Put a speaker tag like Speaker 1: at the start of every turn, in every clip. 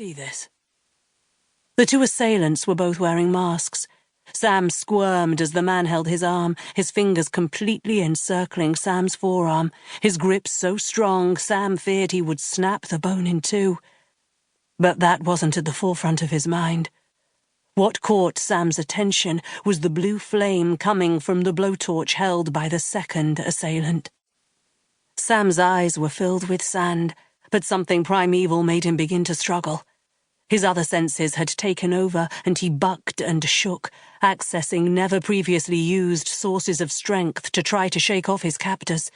Speaker 1: see this?" The two assailants were both wearing masks. Sam squirmed as the man held his arm, his fingers completely encircling Sam's forearm, his grip so strong Sam feared he would snap the bone in two. But that wasn't at the forefront of his mind. What caught Sam's attention was the blue flame coming from the blowtorch held by the second assailant. Sam's eyes were filled with sand, but something primeval made him begin to struggle. His other senses had taken over, and he bucked and shook, accessing never previously used sources of strength to try to shake off his captors.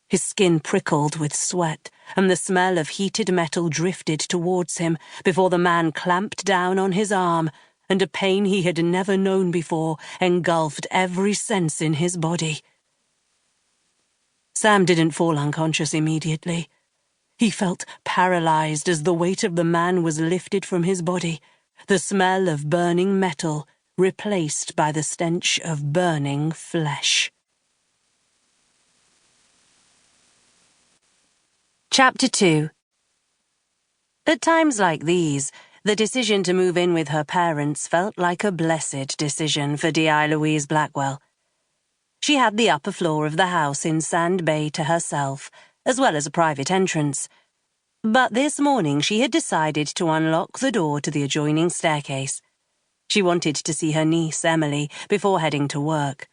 Speaker 1: His skin prickled with sweat, and the smell of heated metal drifted towards him before the man clamped down on his arm, and a pain he had never known before engulfed every sense in his body. Sam didn't fall unconscious immediately. He felt paralyzed as the weight of the man was lifted from his body, the smell of burning metal replaced by the stench of burning flesh. Chapter 2. At times like these, the decision to move in with her parents felt like a blessed decision for DI Louise Blackwell. She had the upper floor of the house in Sand Bay to herself, as well as a private entrance. But this morning she had decided to unlock the door to the adjoining staircase. She wanted to see her niece, Emily, before heading to work.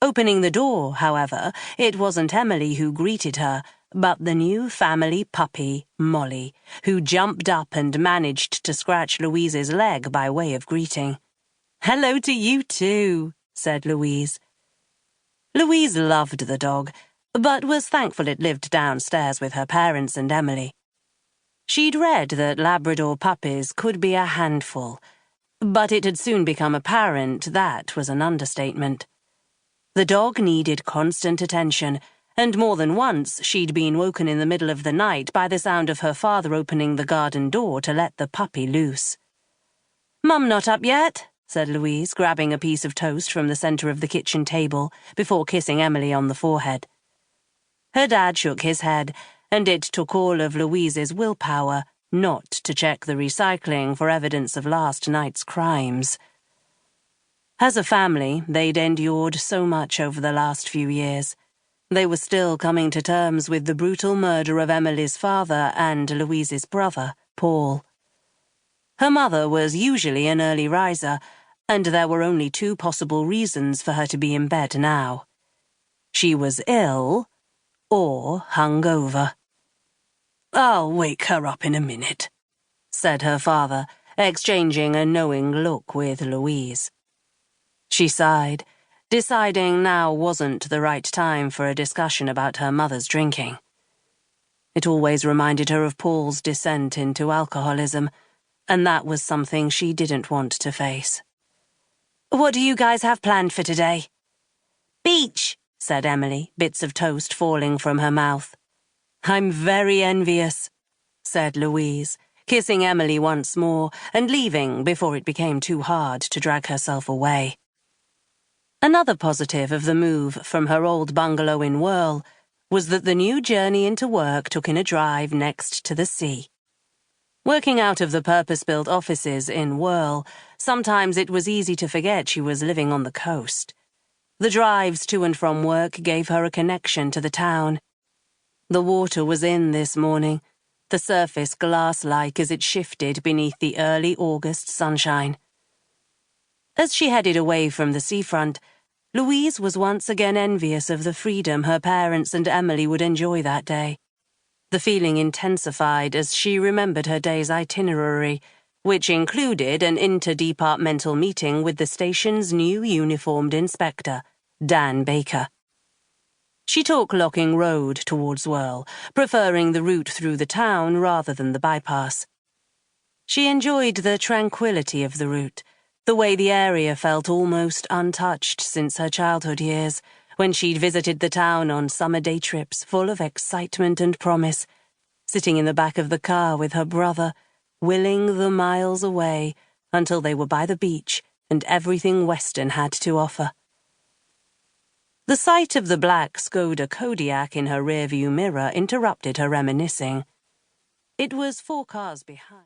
Speaker 1: Opening the door, however, it wasn't Emily who greeted her, but the new family puppy, Molly, who jumped up and managed to scratch Louise's leg by way of greeting. "Hello to you too," said Louise. Louise loved the dog, but was thankful it lived downstairs with her parents and Emily. She'd read that Labrador puppies could be a handful, but it had soon become apparent that was an understatement. The dog needed constant attention, and more than once she'd been woken in the middle of the night by the sound of her father opening the garden door to let the puppy loose. "Mum not up yet?" said Louise, grabbing a piece of toast from the center of the kitchen table before kissing Emily on the forehead. Her dad shook his head, and it took all of Louise's willpower not to check the recycling for evidence of last night's crimes. As a family, they'd endured so much over the last few years. They were still coming to terms with the brutal murder of Emily's father and Louise's brother, Paul. Her mother was usually an early riser, and there were only two possible reasons for her to be in bed now. She was ill or hungover. "I'll wake her up in a minute," said her father, exchanging a knowing look with Louise. She sighed, deciding now wasn't the right time for a discussion about her mother's drinking. It always reminded her of Paul's descent into alcoholism, and that was something she didn't want to face. "What do you guys have planned for today?" "Beach," said Emily, bits of toast falling from her mouth. "I'm very envious," said Louise, kissing Emily once more and leaving before it became too hard to drag herself away. Another positive of the move from her old bungalow in Whirl was that the new journey into work took in a drive next to the sea. Working out of the purpose-built offices in Whirl, sometimes it was easy to forget she was living on the coast. The drives to and from work gave her a connection to the town. The water was in this morning, the surface glass-like as it shifted beneath the early August sunshine. As she headed away from the seafront, Louise was once again envious of the freedom her parents and Emily would enjoy that day. The feeling intensified as she remembered her day's itinerary, which included an interdepartmental meeting with the station's new uniformed inspector, Dan Baker. She took Locking Road towards Whirl, preferring the route through the town rather than the bypass. She enjoyed the tranquility of the route, the way the area felt almost untouched since her childhood years, when she'd visited the town on summer day trips full of excitement and promise, sitting in the back of the car with her brother, willing the miles away until they were by the beach and everything Weston had to offer. The sight of the black Skoda Kodiak in her rearview mirror interrupted her reminiscing. It was 4 cars behind.